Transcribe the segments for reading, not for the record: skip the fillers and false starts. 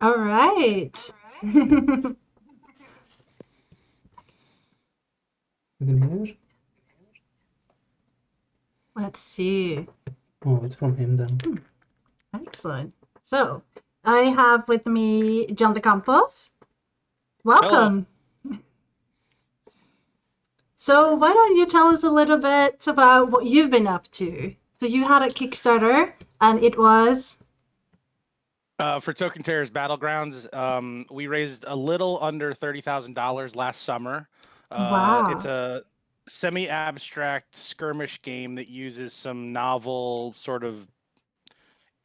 All right. You can hear? Let's see. Oh, it's from him then. Excellent. So, I have with me John de Campos. Hello. Welcome. So, why don't you tell us a little bit about what you've been up to? So, you had a Kickstarter, and it was. For Token Terror's Battlegrounds, we raised a little under $30,000 last summer. It's Wow. a semi-abstract skirmish game that uses some novel, sort of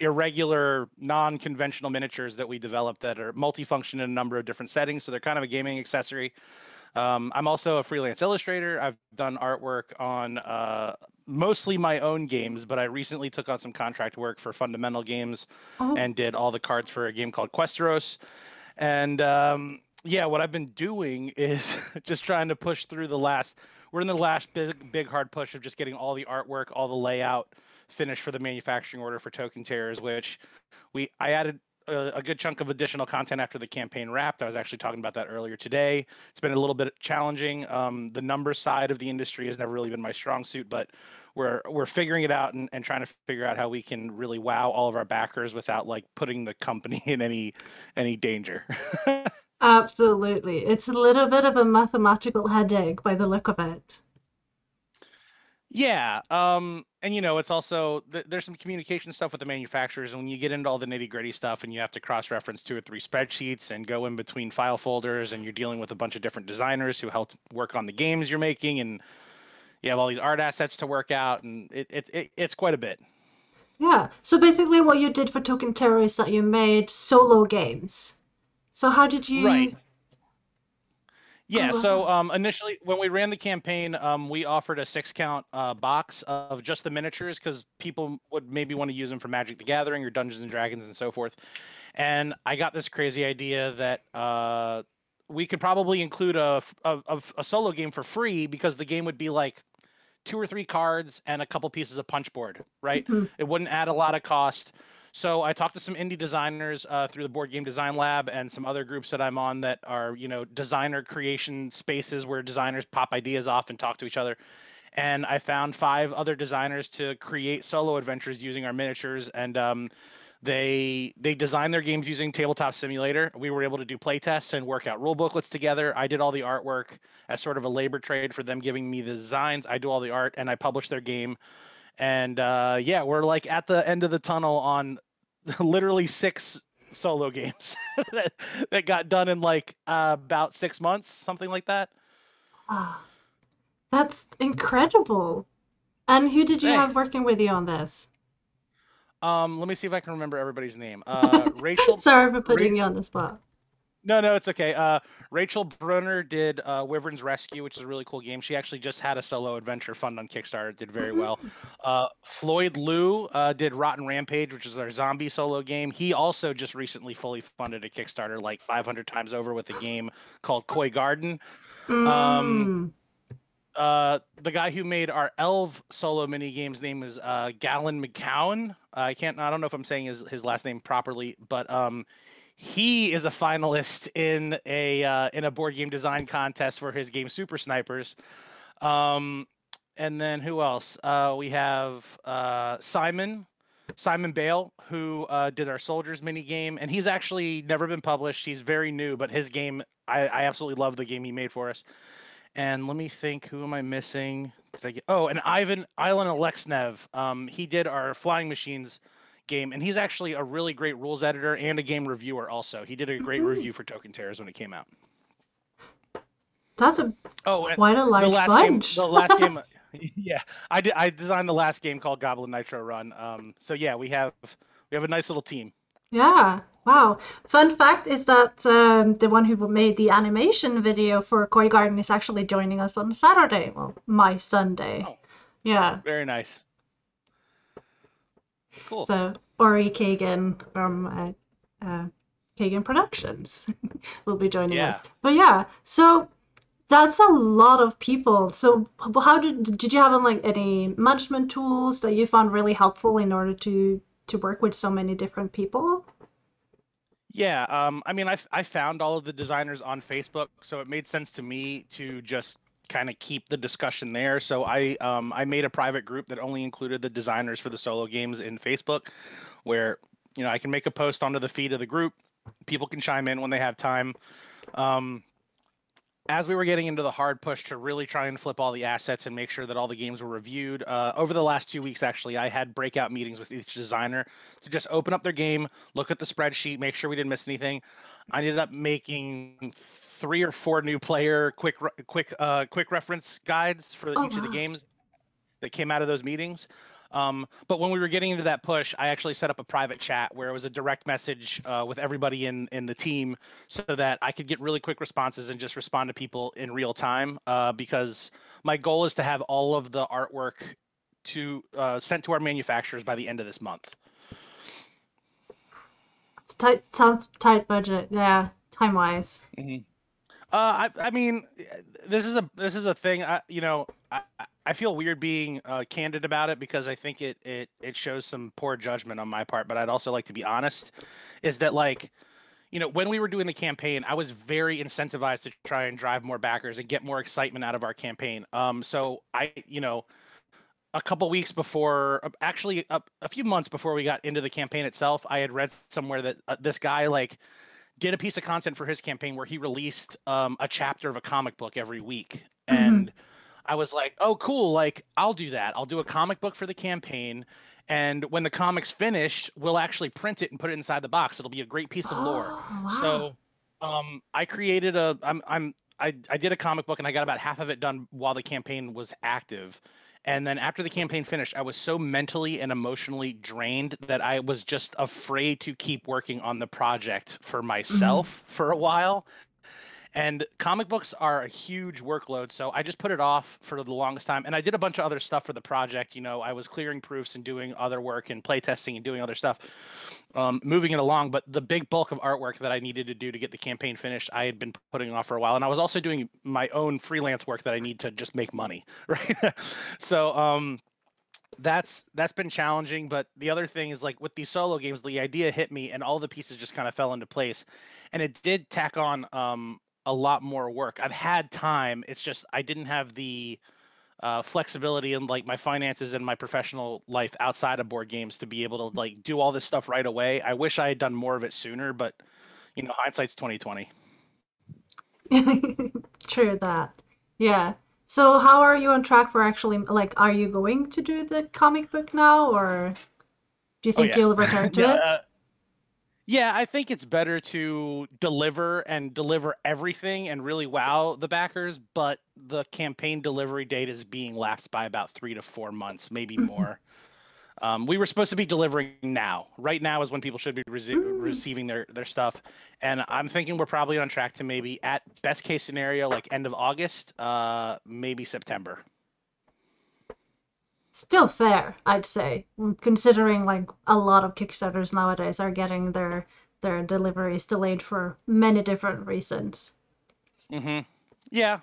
irregular, non-conventional miniatures that we developed that are multifunction in a number of different settings. So they're kind of a gaming accessory. I'm also a freelance illustrator. I've done artwork on mostly my own games, but I recently took on some contract work for Fundamental Games Oh, and did all the cards for a game called Questeros. And yeah, what I've been doing is just trying to push through we're in the last big hard push of just getting all the artwork, all the layout finished for the manufacturing order for Token Terrors, which I added a good chunk of additional content after the campaign wrapped. I was actually talking about that earlier today. It's been a little bit challenging. The number side of the industry has never really been my strong suit, but we're figuring it out and trying to figure out how we can really wow all of our backers without like putting the company in any danger. absolutely. It's a little bit of a mathematical headache by the look of it. Yeah, and it's also there's some communication stuff with the manufacturers, and when you get into all the nitty-gritty stuff, and you have to cross-reference 2 or 3 spreadsheets and go in between file folders, and you're dealing with a bunch of different designers who help work on the games you're making, and you have all these art assets to work out, and it's quite a bit. Yeah. So basically, what you did for Token Terror is that you made solo games. So how did Right. you Yeah, go so about? initially when we ran the campaign, we offered a 6 count box of just the miniatures because people would maybe want to use them for Magic the Gathering or Dungeons and Dragons and so forth. And I got this crazy idea that we could probably include a solo game for free because the game would be like 2 or 3 cards and a couple pieces of punch board, right? Mhm. It wouldn't add a lot of cost. So I talked to some indie designers through the Board Game Design Lab and some other groups that I'm on that are, designer creation spaces where designers pop ideas off and talk to each other. And I found 5 other designers to create solo adventures using our miniatures, and they designed their games using Tabletop Simulator. We were able to do play tests and work out rule booklets together. I did all the artwork as sort of a labor trade for them giving me the designs. I do all the art and I publish their game. And yeah, we're like at the end of the tunnel on literally 6 solo games that got done in like about 6 months, something like that. Ah, that's incredible. And who did you have Thanks. working with you on this? Let me see if I can remember everybody's name. Rachel. Sorry for Ra- putting you on the spot. No, no, it's okay. Rachel Brunner did Wyvern's Rescue, which is a really cool game. She actually just had a solo adventure fund on Kickstarter. It did very well. Mhm. Floyd Liu did Rotten Rampage, which is our zombie solo game. He also just recently fully funded a Kickstarter like 500 times over with a game called Koi Garden. Um, Mm. the guy who made our Elv solo mini game's name is Galen McCowan. I don't know if I'm saying his last name properly, but he is a finalist in a board game design contest for his game Super Snipers. Um, and then who else? We have Simon Bale, who did our Soldiers mini game, and he's actually never been published. He's very new, but his game, I absolutely love the game he made for us. And let me think, who am I missing? Did I get? Oh, and Ivan Alexnev. He did our Flying Machines game, and he's actually a really great rules editor and a game reviewer. Also, he did a great Mhm. review for Token Terrors when it came out. That's a Oh, and quite a the large last game, bunch. the last game, yeah, I designed the last game called Goblin Nitro Run. So yeah, we have a nice little team. Yeah. Wow. Fun fact is that the one who made the animation video for Koi Garden is actually joining us on Saturday. Well, my Sunday. Oh, Yeah. very nice, cool. So Ori Kagan from Kagan Productions will be joining us. Yeah. But yeah, so that's a lot of people. So how did you have like any management tools that you found really helpful in order to work with so many different people? Yeah, I mean, I found all of the designers on Facebook, so it made sense to me to just kind of keep the discussion there. So I made a private group that only included the designers for the solo games in Facebook, where I can make a post onto the feed of the group. People can chime in when they have time. Um, as we were getting into the hard push to really try and flip all the assets and make sure that all the games were reviewed, over the last 2 weeks, actually, I had breakout meetings with each designer to just open up their game, look at the spreadsheet, make sure we didn't miss anything. I ended up making 3 or 4 new player quick reference guides for Oh each of the wow. games that came out of those meetings. But when we were getting into that push, I actually set up a private chat where it was a direct message with everybody in the team, so that I could get really quick responses and just respond to people in real time. Because my goal is to have all of the artwork sent to our manufacturers by the end of this month. It's tight, sounds tight budget. Yeah, time wise. Mm-hmm. I mean, this is a thing. I feel weird being candid about it, because I think it shows some poor judgment on my part. But I'd also like to be honest, is that, like, when we were doing the campaign, I was very incentivized to try and drive more backers and get more excitement out of our campaign. So a couple weeks before, actually a few months before we got into the campaign itself, I had read somewhere that this guy, like, did a piece of content for his campaign where he released a chapter of a comic book every week. Mm-hmm. And I was like, oh, cool. Like, I'll do that. I'll do a comic book for the campaign. And when the comic's finished, we'll actually print it and put it inside the box. It'll be a great piece of lore. Oh wow. So I created I did a comic book, and I got about half of it done while the campaign was active. And then after the campaign finished, I was so mentally and emotionally drained that I was just afraid to keep working on the project for Mm-hmm. myself for a while. And comic books are a huge workload, so I just put it off for the longest time. And I did a bunch of other stuff for the project. I was clearing proofs and doing other work and playtesting and doing other stuff, moving it along. But the big bulk of artwork that I needed to do to get the campaign finished, I had been putting off for a while. And I was also doing my own freelance work that I need to just make money, right? So that's been challenging. But the other thing is, like, with these solo games, the idea hit me and all the pieces just kind of fell into place. And it did tack on a lot more work. I've had time. It's just I didn't have the flexibility in, like, my finances and my professional life outside of board games to be able to, like, do all this stuff right away. I wish I had done more of it sooner, but hindsight's 2020. True that. Yeah. So how are you on track for actually, like, are you going to do the comic book now, or do you Oh think yeah. you'll return to Yeah. it? Yeah, I think it's better to deliver everything and really wow the backers, but the campaign delivery date is being lapsed by about 3 to 4 months, maybe more. We were supposed to be delivering now. Right now is when people should be Mm. receiving their stuff, and I'm thinking we're probably on track to maybe, at best case scenario, like end of August, maybe September. Still fair, I'd say, considering like a lot of Kickstarters nowadays are getting their deliveries delayed for many different reasons. Hmm. Yeah.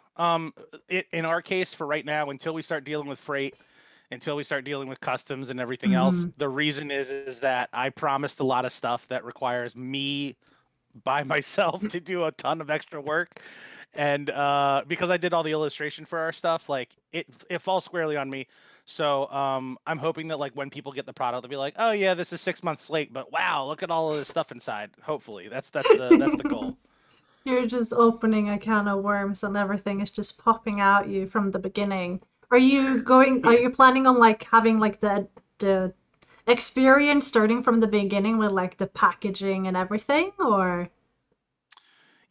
In our case, for right now, until we start dealing with freight, until we start dealing with customs and everything else, Mm-hmm. the reason is that I promised a lot of stuff that requires me by myself to do a ton of extra work. And because I did all the illustration for our stuff, like, it falls squarely on me. So I'm hoping that, like, when people get the product, they'll be like, oh yeah, this is 6 months late, but wow, look at all of this stuff inside. Hopefully that's the goal. You're just opening a can of worms and everything is just popping out you from the beginning. Are Yeah. you planning on like having like the experience starting from the beginning with like the packaging and everything, or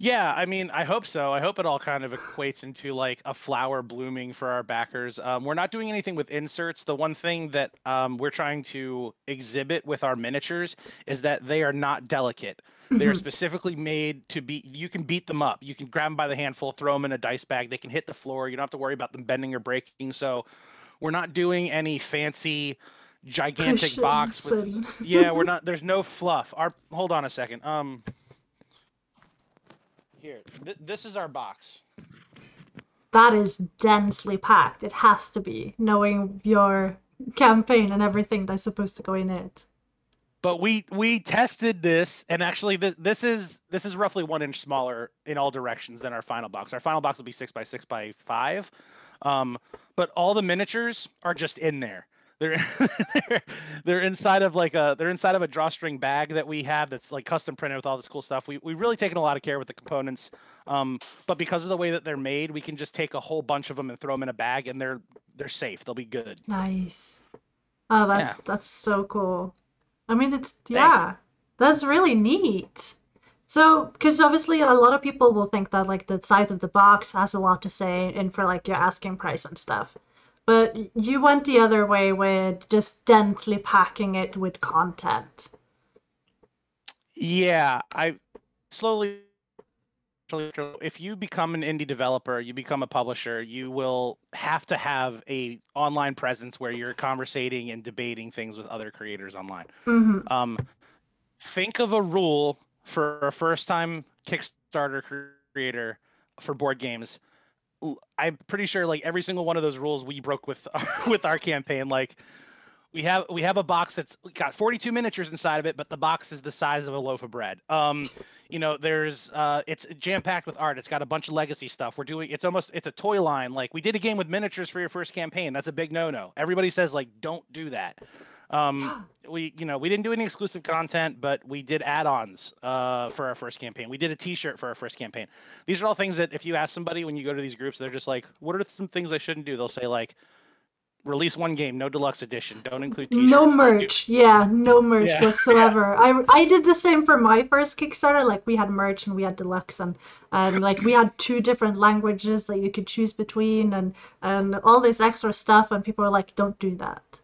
Yeah, I mean, I hope so. I hope it all kind of equates into, like, a flower blooming for our backers. We're not doing anything with inserts. The one thing that we're trying to exhibit with our miniatures is that they are not delicate. They are specifically made to be, you can beat them up. You can grab them by the handful, throw them in a dice bag. They can hit the floor. You don't have to worry about them bending or breaking. So we're not doing any fancy, gigantic box cushions with, and yeah, we're not, there's no fluff. Hold on a second. Here, this is our box. that is densely packed. It has to be, knowing your campaign and everything that's supposed to go in it. But we tested this, and actually this is roughly 1 inch smaller in all directions than our final box. Our final box will be 6 by 6 by 5, but all the miniatures are just in there. They're they're inside of a drawstring bag that we have that's like custom printed with all this cool stuff. We've really taken a lot of care with the components, but because of the way that they're made, we can just take a whole bunch of them and throw them in a bag, and they're safe. They'll be good. Nice. Oh, Yeah. that's so cool. I mean, Thanks. that's really neat. So, because obviously a lot of people will think that like the size of the box has a lot to say in for like your asking price and stuff. But you went the other way with just densely packing it with content. Yeah, I slowly, if you become an indie developer, you become a publisher, you will have to have a online presence where you're conversating and debating things with other creators online. Mm-hmm. Think of a rule for a first-time Kickstarter creator for board games. I'm pretty sure like every single one of those rules we broke with with our campaign. Like we have a box that's got 42 miniatures inside of it, but the box is the size of a loaf of bread. There's it's jam packed with art. It's got a bunch of legacy stuff. It's a toy line. Like we did a game with miniatures for your first campaign. That's a big no-no. Everybody says like don't do that. We didn't do any exclusive content, but we did add-ons for our first campaign. We did a T-shirt for our first campaign. These are all things that if you ask somebody when you go to these groups, they're just like, "What are some things I shouldn't do?" They'll say like, "Release one game, no deluxe edition. Don't include No T-shirts. Don't do." merch. Yeah, no merch Yeah, yeah. whatsoever. I did the same for my first Kickstarter. Like we had merch and we had deluxe and like we had two different languages that you could choose between and all this extra stuff and people were like, don't do that.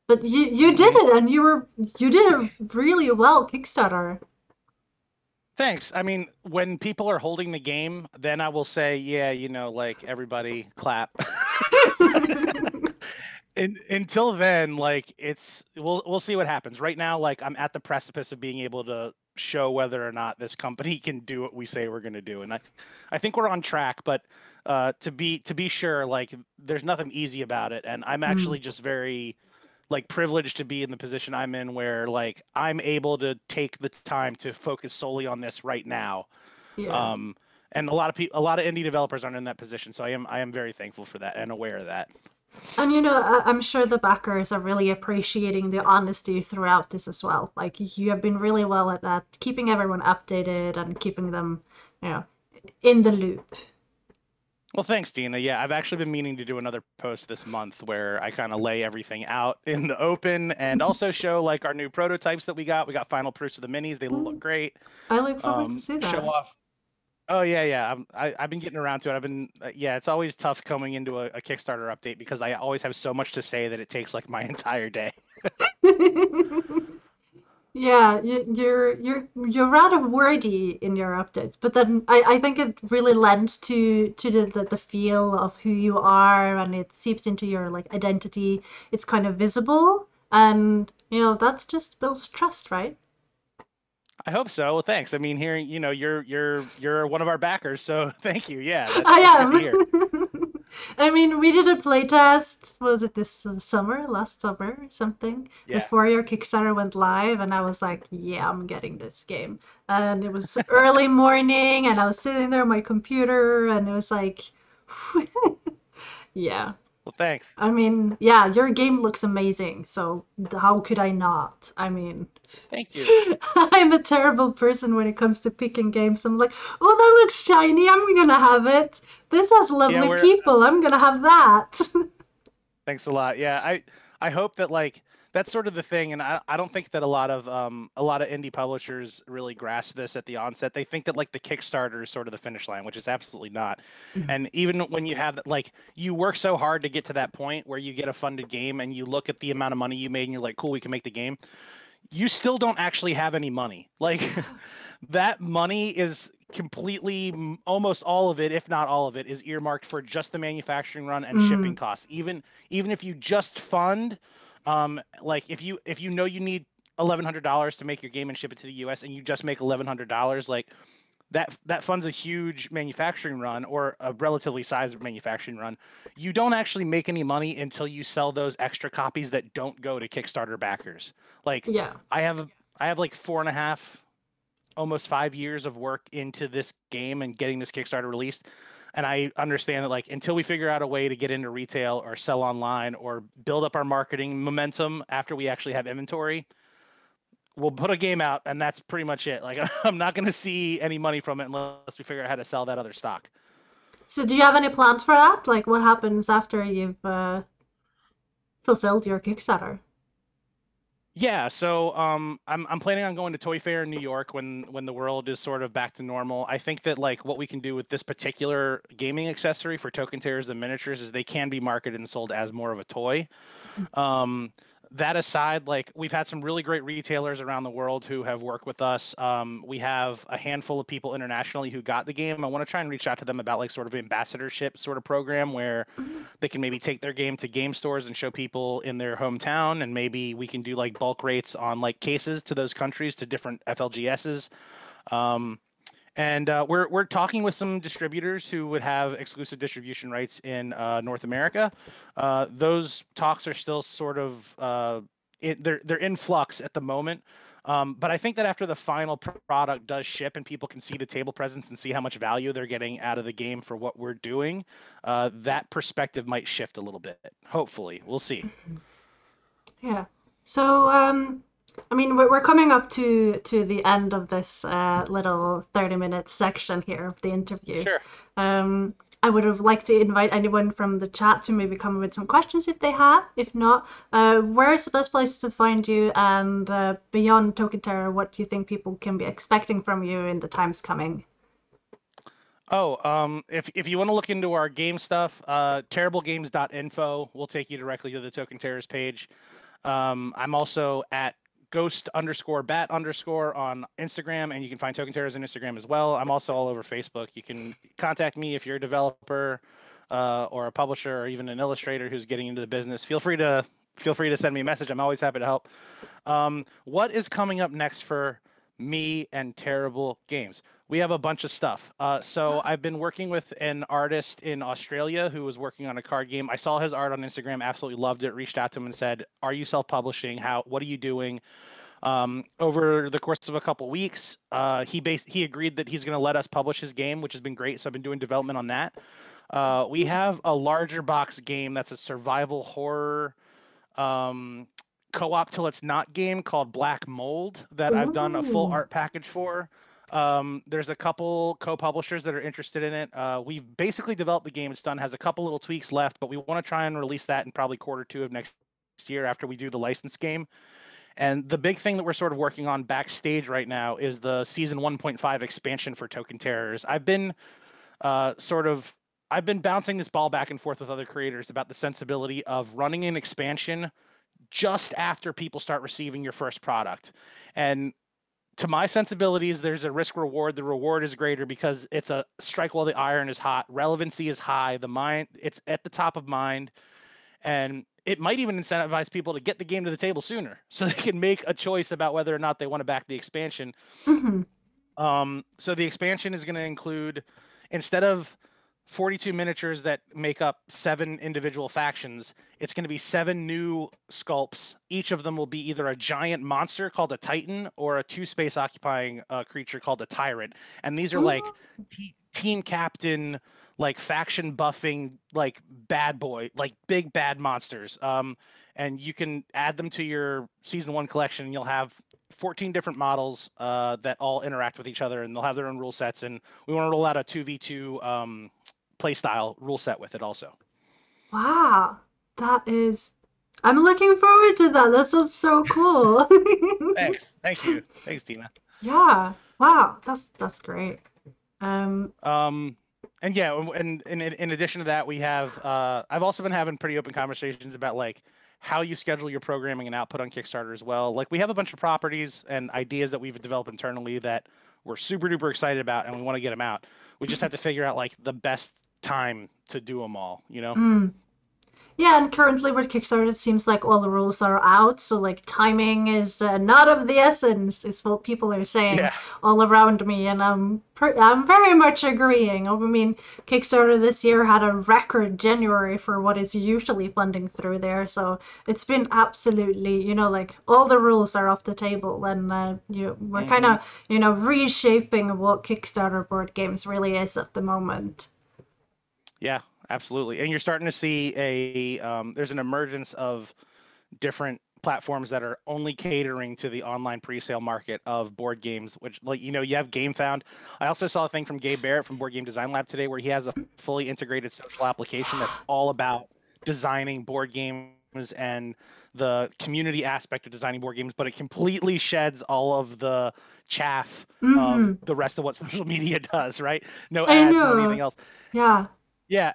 But you did Mhm. it and you did a really well Kickstarter. Thanks. I mean, when people are holding the game, then I will say, yeah, like everybody clap. Until then, like we'll see what happens. Right now, like I'm at the precipice of being able to show whether or not this company can do what we say we're going to do, and I think we're on track. But to be sure, like there's nothing easy about it, and I'm Mm, actually just very like privileged to be in the position I'm in where like I'm able to take the time to focus solely on this right now. yeah. Um, and a lot of indie developers aren't in that position, so I am very thankful for that and aware of that. And I'm sure the backers are really appreciating the honesty throughout this as well. Like you have been really well at that, keeping everyone updated and keeping them, you know, in the loop. Well, thanks, Dina. Yeah, I've actually been meaning to do another post this month where I kind of lay everything out in the open and also show like our new prototypes that we got. We got final proofs of the minis. They look Mm, great. I look forward to see Show that. off. Oh yeah, yeah. I've been getting around to it. I've been yeah. It's always tough coming into a Kickstarter update because I always have so much to say that it takes like my entire day. Yeah, you're rather wordy in your updates, but then I think it really lends to the feel of who you are, and it seeps into your like identity. It's kind of visible, and that just builds trust, right? I hope so. Well, thanks. I mean, hearing you're one of our backers, so thank you. Yeah, I that's good to hear. am. I mean, we did a playtest. Was it this summer, last summer, or something, Yeah. before your Kickstarter went live, and I was like, "Yeah, I'm getting this game." And it was early morning, and I was sitting there on my computer, and it was like, yeah. Well, thanks. I mean, yeah, your game looks amazing. So how could I not? I mean, Thank you. I'm a terrible person when it comes to picking games. I'm like, oh, that looks shiny. I'm gonna have it. This has Yeah, lovely we're people. I'm gonna have that. thanks a lot. Yeah, I hope that like that's sort of the thing, and I don't think that a lot of indie publishers really grasp this at the onset. They think that like the Kickstarter is sort of the finish line, which is absolutely not. And even when you have like you work so hard to get to that point where you get a funded game and you look at the amount of money you made and you're like, cool, we can make the game. You still don't actually have any money. Like that money is completely almost all of it, if not all of it, is earmarked for just the manufacturing run and shipping Mm, costs. Even if you just fund like if you know you need $1,100 to make your game and ship it to the US and you just make $1,100, like that funds a huge manufacturing run or a relatively sized manufacturing run. You don't actually make any money until you sell those extra copies that don't go to Kickstarter backers. Like Yeah. I have like 4.5, almost 5 years of work into this game and getting this Kickstarter released. And I understand that like until we figure out a way to get into retail or sell online or build up our marketing momentum after we actually have inventory, we'll put a game out and that's pretty much it. Like I'm not going to see any money from it unless we figure out how to sell that other stock. So do you have any plans for that? Like what happens after you've fulfilled your Kickstarter? Yeah, so I'm planning on going to Toy Fair in New York when the world is sort of back to normal. I think that like what we can do with this particular gaming accessory for token terrors and miniatures is they can be marketed and sold as more of a toy. Um, that aside, like we've had some really great retailers around the world who have worked with us. We have a handful of people internationally who got the game. I want to try and reach out to them about like sort of ambassadorship sort of program where they can maybe take their game to game stores and show people in their hometown, and maybe we can do like bulk rates on like cases to those countries to different FLGSs. Um, and we're talking with some distributors who would have exclusive distribution rights in North America. Those talks are still sort of they're in flux at the moment. But I think that after the final product does ship and people can see the table presence and see how much value they're getting out of the game for what we're doing, that perspective might shift a little bit. Hopefully, we'll see. Yeah. So, I mean, we're coming up to the end of this little 30-minute section here of the interview. Sure. I would have liked to invite anyone from the chat to maybe come with some questions if they have. If not, where's the best place to find you? And beyond Token Terror, what do you think people can be expecting from you in the times coming? Oh, if you want to look into our game stuff, terriblegames.info will take you directly to the Token Terrors page. I'm also at ghost_bat_ on Instagram, and you can find Token Terrors on Instagram as well. I'm also all over Facebook. You can contact me if you're a developer or a publisher or even an illustrator who's getting into the business. Feel free to send me a message. I'm always happy to help. What is coming up next for me and Terrible Games? We have a bunch of stuff. So I've been working with an artist in Australia who was working on a card game. I saw his art on Instagram, absolutely loved it, reached out to him and said, "Are you self-publishing? What are you doing?" Over the course of a couple weeks, he agreed that he's going to let us publish his game, which has been great. So I've been doing development on that. We have a larger box game that's a survival horror co-op till it's not game called Black Mold that I've done a full Ooh. art package for. There's a couple co-publishers that are interested in it. We've basically developed the game. It's done, has a couple little tweaks left, but we want to try and release that in probably Q2 of next year after we do the license game. And the big thing that we're sort of working on backstage right now is the season 1.5 expansion for Token Terrors. I've been bouncing this ball back and forth with other creators about the sensibility of running an expansion just after people start receiving your first product. And to my sensibilities, there's a risk reward. The reward is greater because it's a strike while the iron is hot. Relevancy is high. It's at the top of mind. And it might even incentivize people to get the game to the table sooner so they can make a choice about whether or not they want to back the expansion. Mm-hmm. So the expansion is going to include, instead of 42 miniatures that make up 7 individual factions, it's going to be 7 new sculpts. Each of them will be either a giant monster called a Titan or a 2-space occupying creature called a Tyrant. And these are like team captain, like faction buffing, like bad boy, like big bad monsters. And you can add them to your season 1 collection, and you'll have 14 different models that all interact with each other, and they'll have their own rule sets. And we want to roll out a 2v2 play style rule set with it also. Wow, that is. I'm looking forward to that. That sounds so cool. Thanks. Thank you. Thanks, Dina. Yeah. Wow, that's great. And yeah, and in addition to that, we have I've also been having pretty open conversations about like how you schedule your programming and output on Kickstarter as well. Like we have a bunch of properties and ideas that we've developed internally that we're super duper excited about, and we want to get them out. We just have to figure out like the best time to do them all, you know? Yeah, and currently with Kickstarter, it seems like all the rules are out, so like timing is not of the essence. Is what people are saying Yeah. all around me, and I'm very much agreeing. I mean, Kickstarter this year had a record January for what is usually funding through there, so it's been absolutely, like all the rules are off the table, and we're kind Hmm. of reshaping what Kickstarter board games really is at the moment. Yeah, absolutely. And you're starting to see there's an emergence of different platforms that are only catering to the online pre-sale market of board games, which, like, you have GameFound. I also saw a thing from Gabe Barrett from Board Game Design Lab today where he has a fully integrated social application that's all about designing board games and the community aspect of designing board games, but it completely sheds all of the chaff of Mm-hmm. the rest of what social media does, right? No I ads, no know. anything else. Yeah. Yeah,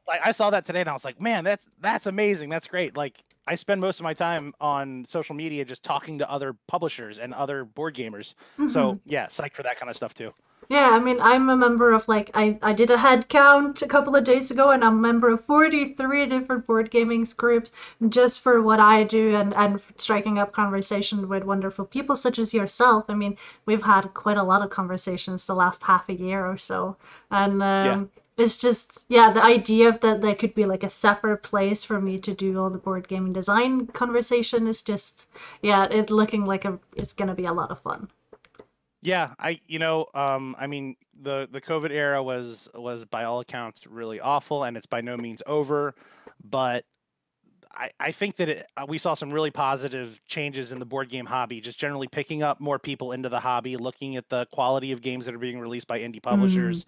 I saw that today and I was like, man, that's amazing. That's great. Like, I spend most of my time on social media just talking to other publishers and other board gamers. Mm-hmm. So yeah, psyched for that kind of stuff too. Yeah, I mean, I'm a member of like I did a head count a couple of days ago, and I'm a member of 43 different board gaming groups just for what I do and striking up conversation with wonderful people such as yourself. I mean, we've had quite a lot of conversations the last half a year or so, and Yeah. it's just yeah, the idea of that there could be like a separate place for me to do all the board gaming design conversation is just yeah, it looking like it's gonna be a lot of fun. Yeah, I mean, the COVID era was by all accounts really awful, and it's by no means over, but I think that we saw some really positive changes in the board game hobby, just generally picking up more people into the hobby, looking at the quality of games that are being released by indie Mm, publishers,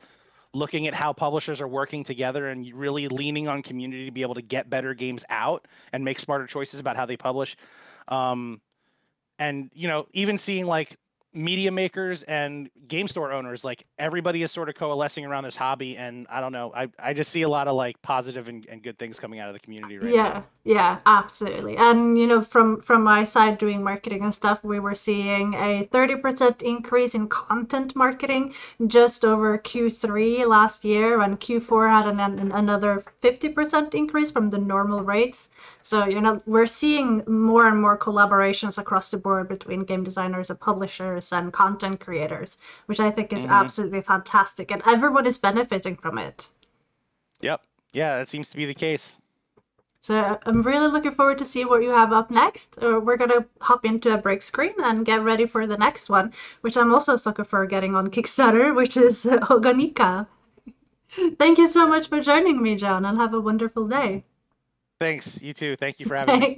looking at how publishers are working together and really leaning on community to be able to get better games out and make smarter choices about how they publish. Um, and even seeing like media makers and game store owners, like everybody is sort of coalescing around this hobby, and I don't know, I just see a lot of like positive and good things coming out of the community right now. yeah, yeah, absolutely. And from my side doing marketing and stuff, we were seeing a 30% increase in content marketing just over Q3 last year, and Q4 had another 50% increase from the normal rates. So, we're seeing more and more collaborations across the board between game designers and publishers and content creators, which I think is Hmm. absolutely fantastic, and everyone is benefiting from it. Yep. Yeah, that seems to be the case. So I'm really looking forward to see what you have up next. We're gonna hop into a break screen and get ready for the next one, which I'm also a sucker for getting on Kickstarter, which is Organika. Thank you so much for joining me, John, and have a wonderful day. Thanks. You too. Thank you for having me.